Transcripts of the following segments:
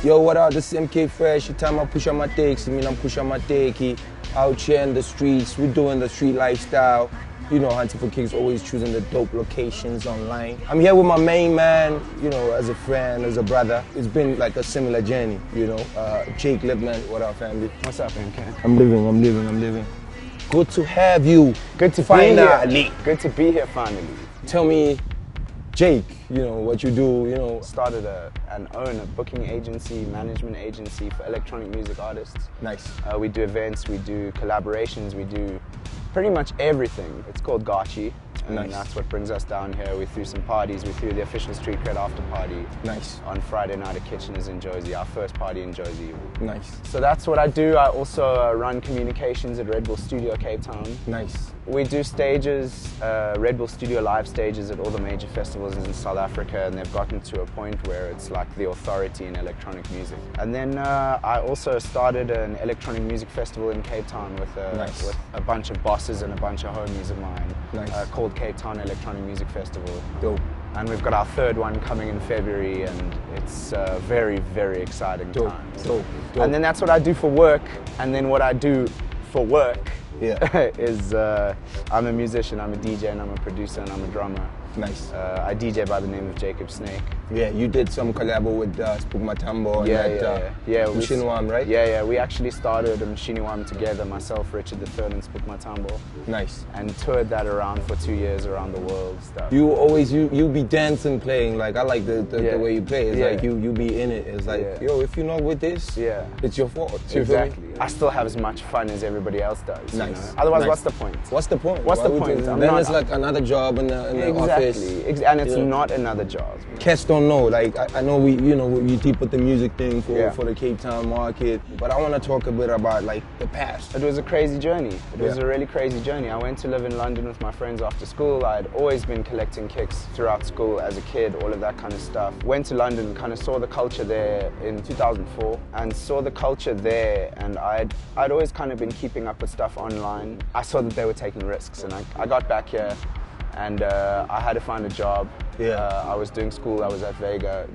Yo, what up? This is MKAY Fresh. You time I push on my takes. I mean, I'm pushing my takey. Out here in the streets, we're doing the street lifestyle. You know, hunting for kicks, always choosing the dope locations online. I'm here with my main man, you know, as a friend, as a brother. It's been like a similar journey, you know. Jake Lipman, what up, family? What's up, MK? I'm living. Good to have you. Good to finally. be here. Good to be here finally. Tell me, Jake, you know, what you do, you know. Started and own a booking agency, management agency for electronic music artists. Nice. We do events, we do collaborations, we do pretty much everything. It's called Gachi. And nice. That's what brings us down here. We threw some parties. We threw the official Street Cred after party. Nice. On Friday night at Kitcheners in Josie, our first party in Josie. Nice. So that's what I do. I also run communications at Red Bull Studio Cape Town. Nice. We do stages, Red Bull Studio live stages at all the major festivals in South Africa, and they've gotten to a point where it's like the authority in electronic music. And then I also started an electronic music festival in Cape Town with a bunch of bosses and a bunch of homies of mine. Nice. Called Cape Town Electronic Music Festival. Dope. And we've got our third one coming in February, and it's a very, very exciting time. Dope. And then that's what I do for work, and then what I do for work is I'm a musician, I'm a DJ, and I'm a producer, and I'm a drummer. Nice. I DJ by the name of Jacob Snake. Yeah, you did some collab with Spook Matambo and Machiniwam, right? Yeah, we actually started Machiniwam together, myself, Richard III, and Spook Matambo. Nice. And toured that around for 2 years around the world. Stuff. You always, you be dancing, playing, like, I like the way you play. It's like you be in it. It's like, yo, if you're not with this, it's your fault. Exactly. I still have as much fun as everybody else does. Nice. You know? Otherwise, what's the point? What's the point? What's the point? Then it's like another job in the office. And it's not another job. Cats don't know. Like I know we deep with the music thing for the Cape Town market, but I want to talk a bit about like the past. It was a crazy journey. It was a really crazy journey. I went to live in London with my friends after school. I'd always been collecting kicks throughout school as a kid, all of that kind of stuff. Went to London, kind of saw the culture there in 2004, and saw the culture there. And I'd always kind of been keeping up with stuff online. I saw that they were taking risks, and I got back here. And I had to find a job. I was doing school, I was at Vega.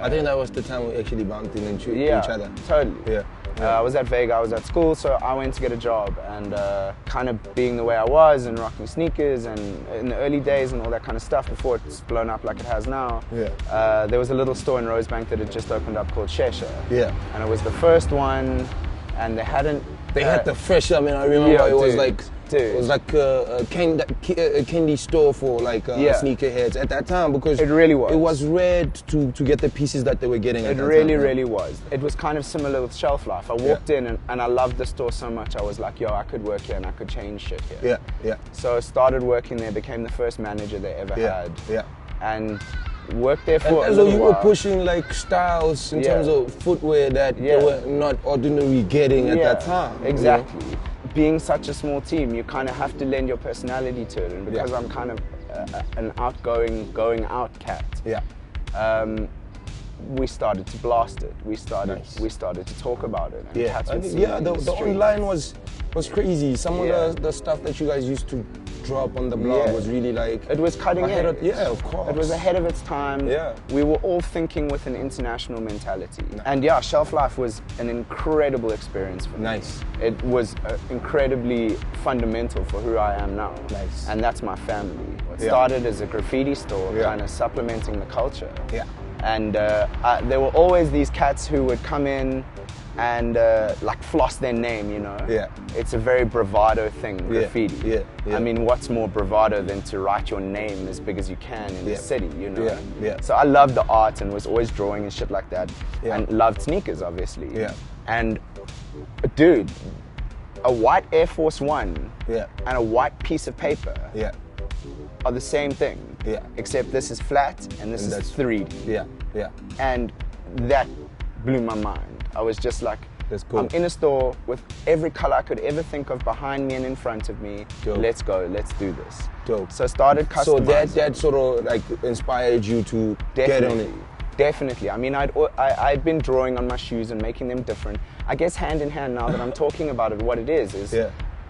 I think that was the time we actually bumped into each other. Totally. I was at Vega, I was at school, so I went to get a job, and kind of being the way I was and rocking sneakers and in the early days and all that kind of stuff before it's blown up like it has now. There was a little store in Rosebank that had just opened up called SHESA. And it was the first one, and they hadn't... They had the fresh, I mean, I remember it was like... It was like a candy store for like sneakerheads at that time, because it really was. It was rare to get the pieces that they were getting at that time. It really was. It was kind of similar with Shelf Life. I walked in and I loved the store so much. I was like, yo, I could work here and I could change shit here. So I started working there, became the first manager they ever had. And worked there for a little while. You were pushing like styles in terms of footwear that they were not ordinarily getting at that time. Exactly. You know? Being such a small team, you kind of have to lend your personality to it, and because I'm kind of an outgoing, going out cat, we started to blast it. We started to talk about it. And the online was crazy. Some of the stuff that you guys used to drop on the blog was really like... It was cutting edge. Of course. It was ahead of its time. We were all thinking with an international mentality. And Shelf Life was an incredible experience for me. It was incredibly fundamental for who I am now. And that's my family. It started as a graffiti store, kind of supplementing the culture. And there were always these cats who would come in and like floss their name, you know? It's a very bravado thing, graffiti. I mean, what's more bravado than to write your name as big as you can in the city, you know? So I loved the art and was always drawing and shit like that. And loved sneakers, obviously. And dude, a white Air Force One and a white piece of paper are the same thing. Except this is flat and this is 3D. And that blew my mind. I was just like, that's cool. I'm in a store with every color I could ever think of behind me and in front of me. Let's go, let's do this. So I started customizing. So that sort of like inspired you to get on it? Definitely. I mean, I'd been drawing on my shoes and making them different. I guess hand in hand now that I'm talking about it, what it is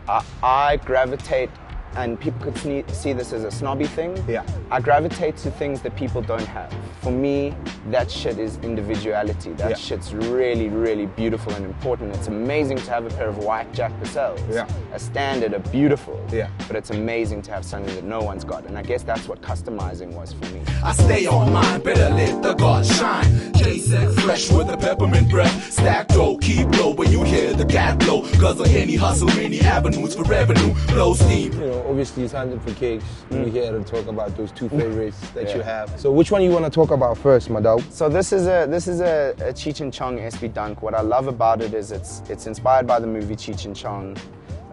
I gravitate and people could see this as a snobby thing. Yeah. I gravitate to things that people don't have. For me, that shit is individuality. That shit's really, really beautiful and important. It's amazing to have a pair of white Jack Purcells. Yeah. A standard, a beautiful. Yeah. But it's amazing to have something that no one's got. And I guess that's what customizing was for me. I stay on mine, better let the God shine. J-Sack fresh with a peppermint breath. Stack dough, keep low when you hear the cat blow. Cause of any hustle, many avenues for revenue. Blow steam. You know, obviously it's Hunting for Cakes. We're here to talk about those two favorites that you have. So which one you want to talk about first, my dog? So this is a Cheech and Chong SB Dunk. What I love about it is it's inspired by the movie Cheech and Chong.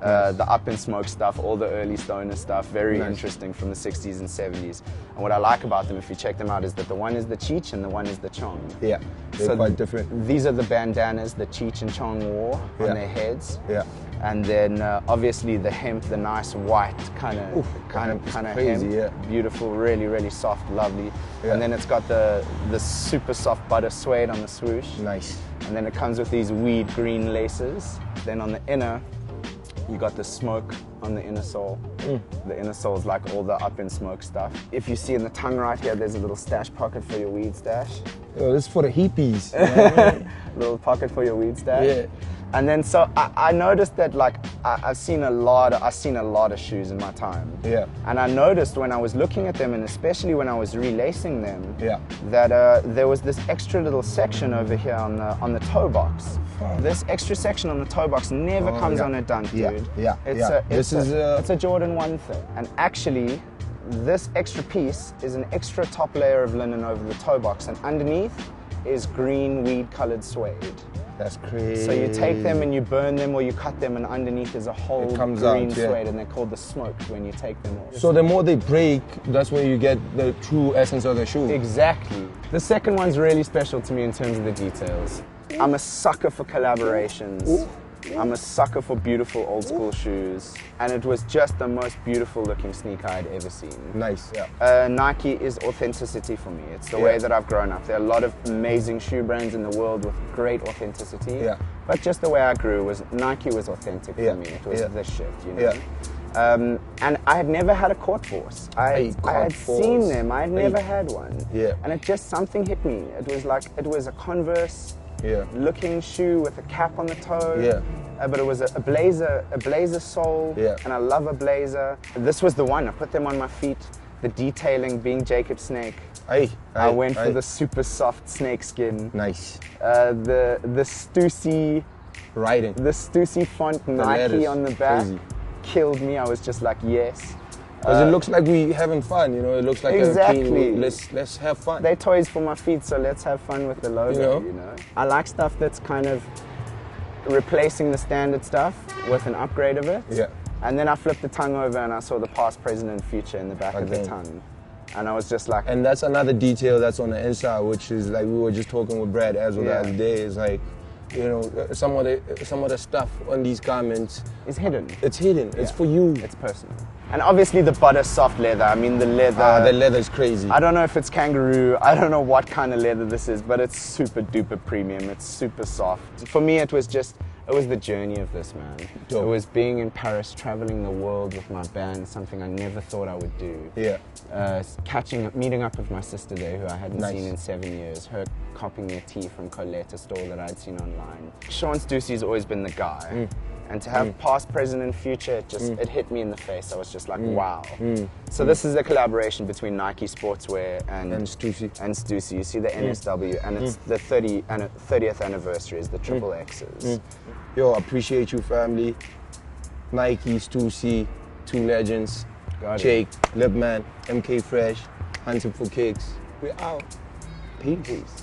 The Up in Smoke stuff, all the early stoner stuff, very interesting from the 60s and 70s. And what I like about them, if you check them out, is that the one is the Cheech and the one is the Chong. Yeah, they're quite different. These are the bandanas that Cheech and Chong wore on their heads. Yeah. And then obviously the hemp, the nice white kind of crazy, hemp. Beautiful, really, really soft, lovely. Yeah. And then it's got the super soft butter suede on the swoosh. Nice. And then it comes with these weed green laces. Then on the inner, you got the smoke on the inner sole. The inner sole is like all the Up in Smoke stuff. If you see in the tongue right here, there's a little stash pocket for your weed stash. Yo, this is for the hippies. You know what I mean? Little pocket for your weed stash. Yeah. And then so I noticed that like I've seen a lot of shoes in my time. Yeah. And I noticed when I was looking at them, and especially when I was relacing them, yeah, that there was this extra little section over here on the toe box. This extra section on the toe box never comes on a Dunk, dude. It's a Jordan 1 thing. And actually, this extra piece is an extra top layer of linen over the toe box, and underneath is green weed-colored suede. That's crazy. So you take them and you burn them or you cut them, and underneath is a whole green suede, and they're called the smoked when you take them off. So the more they break, that's when you get the true essence of the shoe. Exactly. The second one's really special to me in terms of the details. I'm a sucker for collaborations. Ooh. I'm a sucker for beautiful old school shoes, and it was just the most beautiful looking sneaker I'd ever seen. Nice, yeah. Nike is authenticity for me. It's the way that I've grown up. There are a lot of amazing shoe brands in the world with great authenticity, but just the way I grew was Nike was authentic for me. It was the shit, you know. Yeah. And I had never had a court force. I had seen them. I had never had one. Yeah. And it just something hit me. It was like it was a Converse. Looking shoe with a cap on the toe, but it was a blazer sole, and I love a blazer. This was the one. I put them on my feet. The detailing being Jacob Snake. I went for the super soft snake skin. Nice. The Stussy writing. The Stussy font Nike on the back killed me. I was just like, yes. Because it looks like we having fun, you know. It looks like let's have fun. They're toys for my feet, so let's have fun with the logo. You know? I like stuff that's kind of replacing the standard stuff with an upgrade of it. Yeah. And then I flipped the tongue over and I saw the past, present, and future in the back of the tongue. And I was just like... And that's another detail that's on the inside, which is like we were just talking with Brad as well the other day. Is like, you know, some of the stuff on these garments is hidden. It's hidden. It's for you. It's personal. And obviously the butter soft leather. I mean the leather. The leather is crazy. I don't know if it's kangaroo. I don't know what kind of leather this is, but it's super duper premium. It's super soft. For me, it was the journey of this, man. Dope. It was being in Paris, traveling the world with my band, something I never thought I would do. Yeah. Meeting up with my sister there, who I hadn't seen in 7 years. Her copying their tea from Colette, a store that I'd seen online. Sean Stussy's always been the guy. And to have past, present, and future, it hit me in the face. I was just like, wow. So this is a collaboration between Nike Sportswear and Stussy. You see the NSW, and it's the 30th anniversary is the triple X's. Yo, appreciate you, family. Nike, Stussy, two legends. Jake Lipman, MKAY Fresh, Hunting for Cakes. We out. Peace.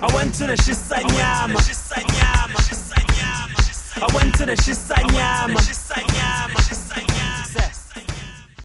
I went to the SHESA and Shelf. I went to the SHESA and Shelf.